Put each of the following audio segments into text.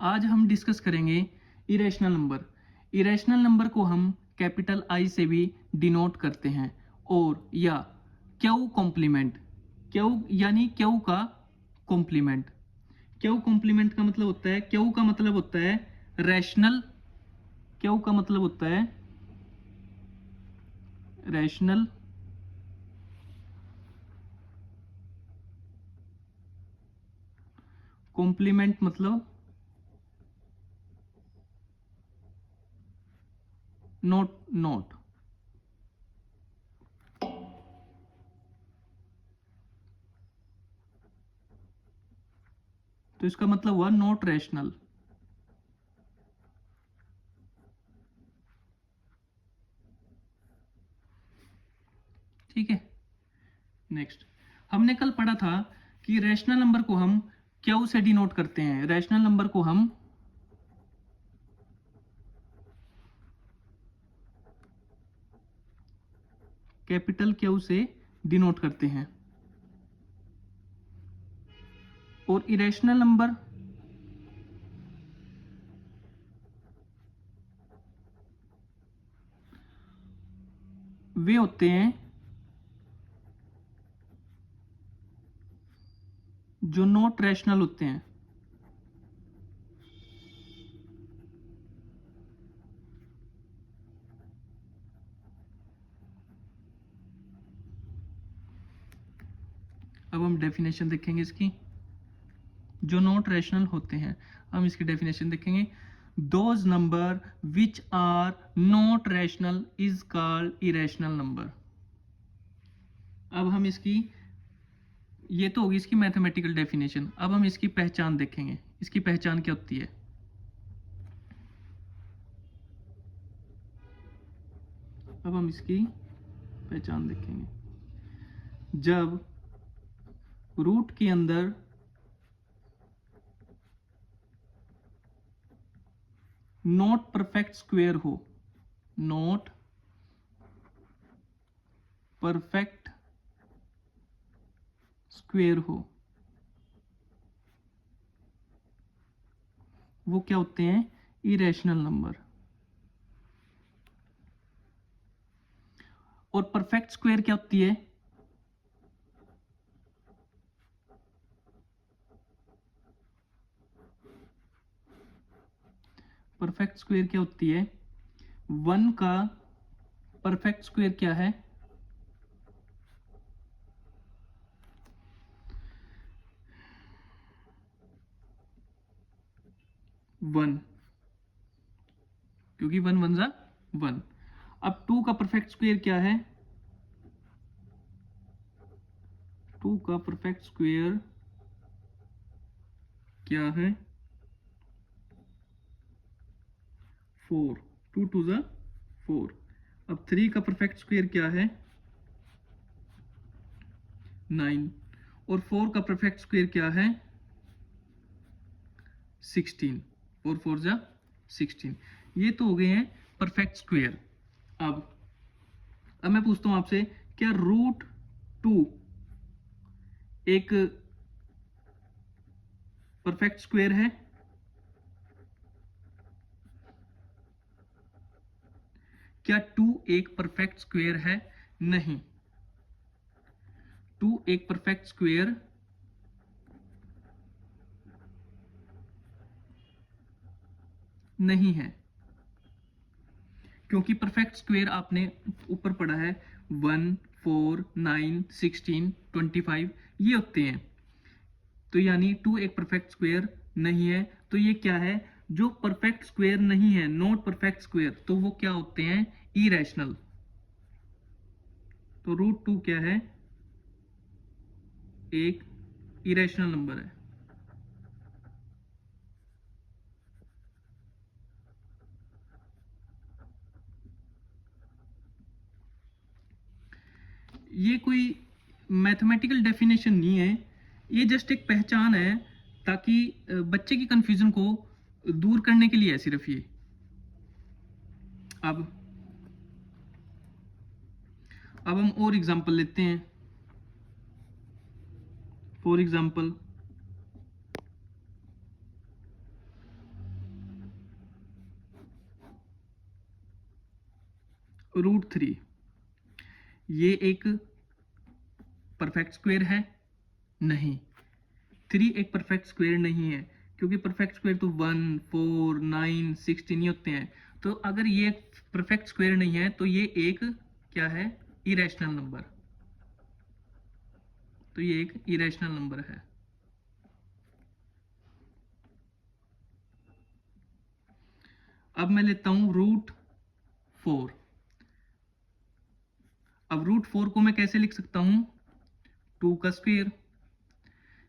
आज हम डिस्कस करेंगे इरेशनल नंबर। इरेशनल नंबर को हम कैपिटल आई से भी डिनोट करते हैं और या क्यू कॉम्प्लीमेंट, क्यू यानी क्यू का कॉम्प्लीमेंट। क्यू कॉम्प्लीमेंट का मतलब होता है, क्यू का मतलब होता है रैशनल, क्यू का मतलब होता है रैशनल, कॉम्प्लीमेंट मतलब नॉट। तो इसका मतलब हुआ नॉट रैशनल। ठीक है, नेक्स्ट हमने कल पढ़ा था कि रैशनल नंबर को हम क्यू से डिनोट करते हैं। रैशनल नंबर को हम कैपिटल क्यू से डिनोट करते हैं और इरेशनल नंबर वे होते हैं जो नॉट रैशनल होते हैं। अब हम डेफिनेशन देखेंगे इसकी। जो नॉट रैशनल होते हैं, हम इसकी डेफिनेशन देखेंगे। Those number which are not rational is called irrational number. अब हम इसकी, ये तो होगी इसकी मैथमेटिकल डेफिनेशन। अब हम इसकी पहचान देखेंगे। इसकी पहचान क्या होती है। अब हम इसकी पहचान देखेंगे। जब रूट के अंदर नॉट परफेक्ट स्क्वायर हो, नॉट परफेक्ट स्क्वायर हो, वो क्या होते हैं, इरेशनल नंबर। और परफेक्ट स्क्वायर क्या होती है, परफेक्ट स्क्वायर क्या होती है, 1 का परफेक्ट स्क्वायर क्या है, 1, क्योंकि 1 1 जा 1। अब 2 का परफेक्ट स्क्वायर क्या है, 2 का परफेक्ट स्क्वायर क्या है, 4, 2 2 जा 4। अब 3 का परफेक्ट स्क्वायर क्या है, 9। और 4 का परफेक्ट स्क्वायर क्या है, 16। 4 4 जा 16। ये तो हो गए हैं परफेक्ट स्क्वायर। अब मैं पूछता हूं आपसे, क्या रूट 2 एक परफेक्ट स्क्वायर है, क्या 2 एक परफेक्ट स्क्वायर है, नहीं। 2 एक परफेक्ट स्क्वायर नहीं है, क्योंकि परफेक्ट स्क्वायर आपने ऊपर पढ़ा है 1 4 9 16 25 ये होते हैं। तो यानी 2 एक परफेक्ट स्क्वायर नहीं है। तो ये क्या है, जो परफेक्ट स्क्वायर नहीं है, नॉट परफेक्ट स्क्वायर, तो वो क्या होते हैं, इरेशनल। तो रूट 2 क्या है, एक इरेशनल नंबर है। ये कोई मैथमेटिकल डेफिनेशन नहीं है, ये जस्ट एक पहचान है, ताकि बच्चे की कंफ्यूजन को दूर करने के लिए है सिर्फ ये। अब हम और एग्जांपल लेते हैं। फॉर एग्जांपल √3 ये एक परफेक्ट स्क्वायर है? नहीं, 3 एक परफेक्ट स्क्वायर नहीं है, क्योंकि परफेक्ट स्क्वायर तो 1, 4, 9, 16 होते हैं। तो अगर ये परफेक्ट स्क्वायर नहीं है तो ये एक क्या है? Irrational number. तो ये एक इरेशनल नंबर है। अब मैं लेता हूं √4। अब √4 को मैं कैसे लिख सकता हूं? 2 का स्क्वायर,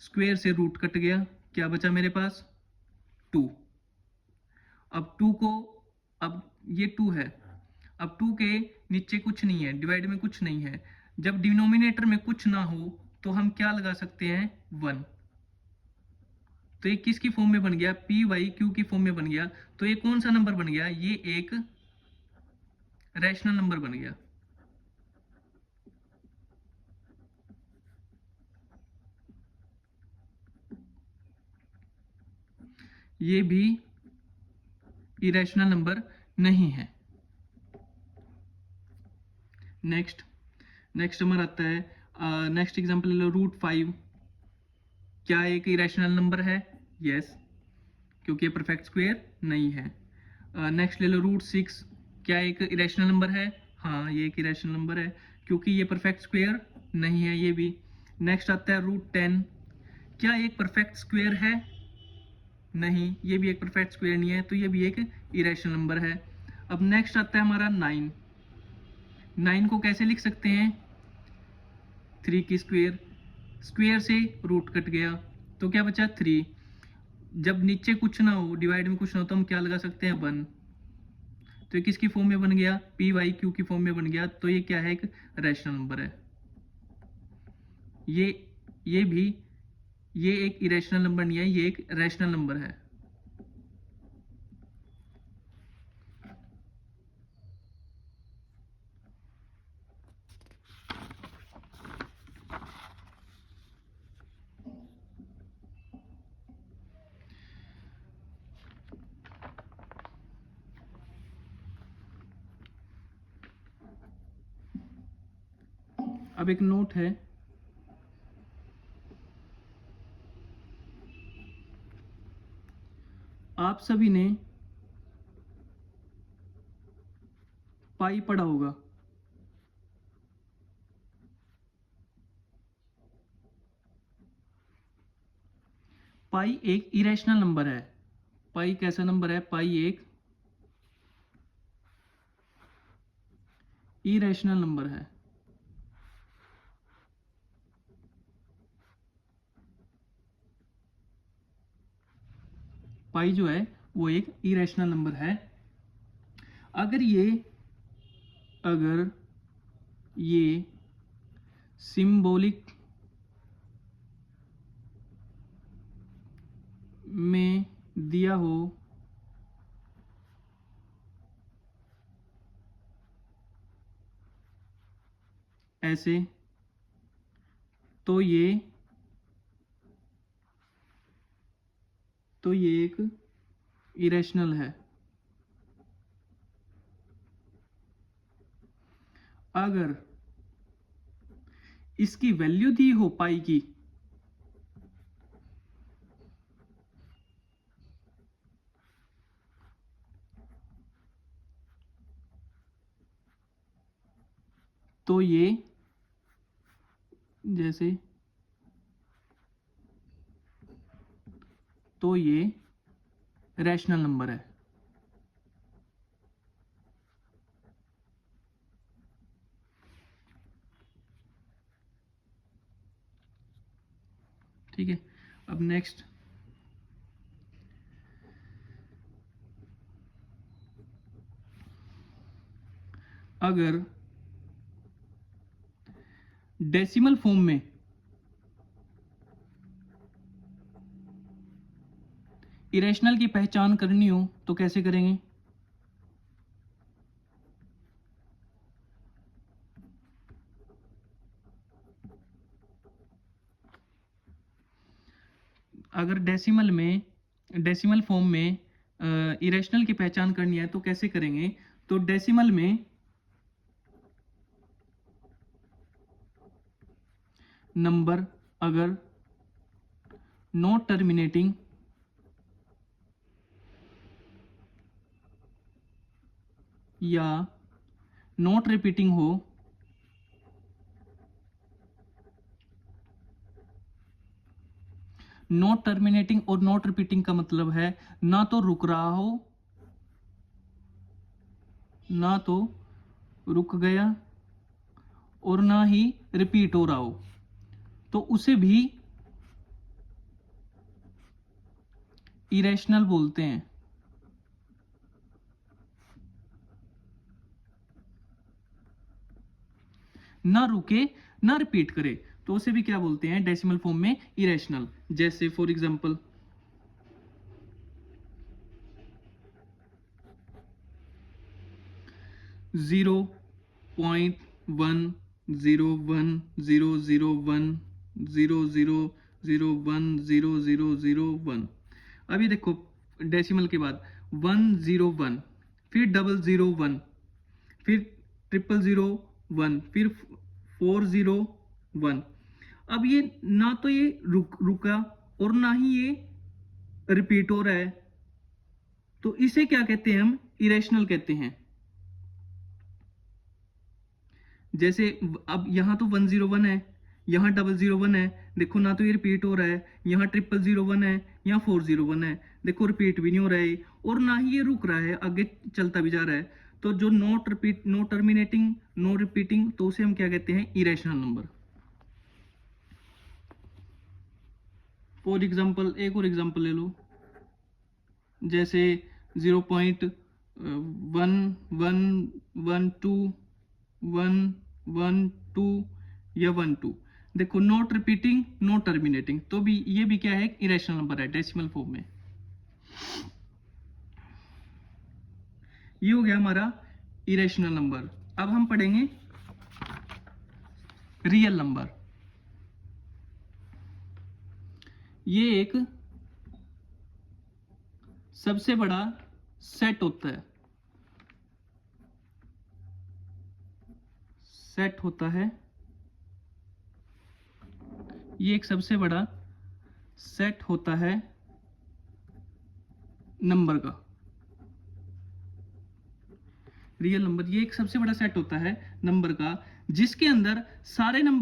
स्क्वायर से रूट कट गया, क्या बचा मेरे पास? 2। अब 2 को, अब ये 2 है, अब 2 के नीचे कुछ नहीं है, डिवाइड में कुछ नहीं है। जब डिनोमिनेटर में कुछ ना हो तो हम क्या लगा सकते हैं? 1। तो ये किसकी फॉर्म में बन गया? PYQ की फॉर्म में बन गया। तो ये कौन सा नंबर बन गया? ये एक रैशनल नंबर बन गया। ये भी इरेशनल नंबर नहीं है। नेक्स्ट हमारा आता है, नेक्स्ट एग्जांपल ले लो √5। क्या एक इरेशनल नंबर है? यस, क्योंकि ये परफेक्ट स्क्वायर नहीं है। नेक्स्ट ले लो √6। क्या एक इरेशनल नंबर है? हाँ, ये एक इरेशनल नंबर है, क्योंकि ये परफेक्ट स्क्वायर नहीं है ये भी। नेक्स्ट आता है √10। क्या एक परफेक्ट स्क्वायर है? नहीं, ये भी एक परफेक्ट स्क्वायर नहीं है, तो ये भी एक इरेशनल नंबर है। अब नेक्स्ट आता है हमारा 9। 9 को कैसे लिख सकते हैं? 3 की स्क्वायर, स्क्वायर से रूट कट गया, तो क्या बचा? 3। जब नीचे कुछ ना हो, डिवाइड में कुछ ना हो, तो हम क्या लगा सकते हैं? 1। तो ये किसकी फॉर्म में बन गया? PYQ की फॉर्म में बन गया। तो ये क्या है? एक रैशनल नंबर है। ये भी, ये एक इरेशनल नंबर नहीं है, ये एक रैशनल नंबर है। अब एक नोट है, आप सभी ने पाई पढ़ा होगा। पाई एक इरेशनल नंबर है। पाई कैसा नंबर है? पाई एक इरेशनल नंबर है। पाई जो है वो एक इरेशनल नंबर है। अगर ये सिंबॉलिक में दिया हो ऐसे, तो ये एक इरेशनल है। अगर इसकी वैल्यू दी हो पाई की, तो ये जैसे, तो ये रैशनल नंबर है। ठीक है। अब नेक्स्ट, अगर डेसिमल फॉर्म में इरेशनल की पहचान करनी हो तो कैसे करेंगे? अगर डेसिमल फॉर्म में इरेशनल की पहचान करनी है तो कैसे करेंगे? तो डेसिमल में नंबर अगर नॉट टर्मिनेटिंग या नॉट रिपीटिंग हो, नॉट टर्मिनेटिंग और नॉट रिपीटिंग का मतलब है ना तो रुक रहा हो, ना तो रुक गया और ना ही रिपीट हो रहा हो, तो उसे भी इरेशनल बोलते हैं। ना रुके ना रिपीट करे तो उसे भी क्या बोलते हैं डेसिमल फॉर्म में, इरेशनल। जैसे फॉर एग्जांपल 0.101001000100001। अभी देखो डेसिमल के बाद 101, फिर 001, फिर 00001, फिर 401। अब ये ना तो ये रुका और ना ही ये रिपीट हो रहा है, तो इसे क्या कहते हैं, हम इरेशनल कहते हैं। जैसे अब यहां तो 101 है, यहाँ 001 है, देखो ना तो ये रिपीट हो रहा है, यहाँ 00001 है, यहाँ 401 है, देखो रिपीट भी नहीं हो रहा है और ना ही ये रुक रहा है, आगे चलता भी जा रहा है। तो जो not repeat, no terminating, no repeating, तो उसे हम क्या कहते हैं, इरेशनल नंबर। फॉर एग्जाम्पल एक और एग्जाम्पल ले लो, जैसे 0.1112 या 12। देखो नॉट रिपीटिंग, नॉट टर्मिनेटिंग, तो भी ये भी क्या है, इरेशनल नंबर है डेसिमल फॉर्म में। ये हो गया हमारा इरेशनल नंबर। अब हम पढ़ेंगे रियल नंबर। ये एक सबसे बड़ा सेट होता है, सेट होता है, ये एक सबसे बड़ा सेट होता है नंबर का। रियल नंबर ये एक सबसे बड़ा सेट होता है नंबर का, जिसके अंदर सारे नंबर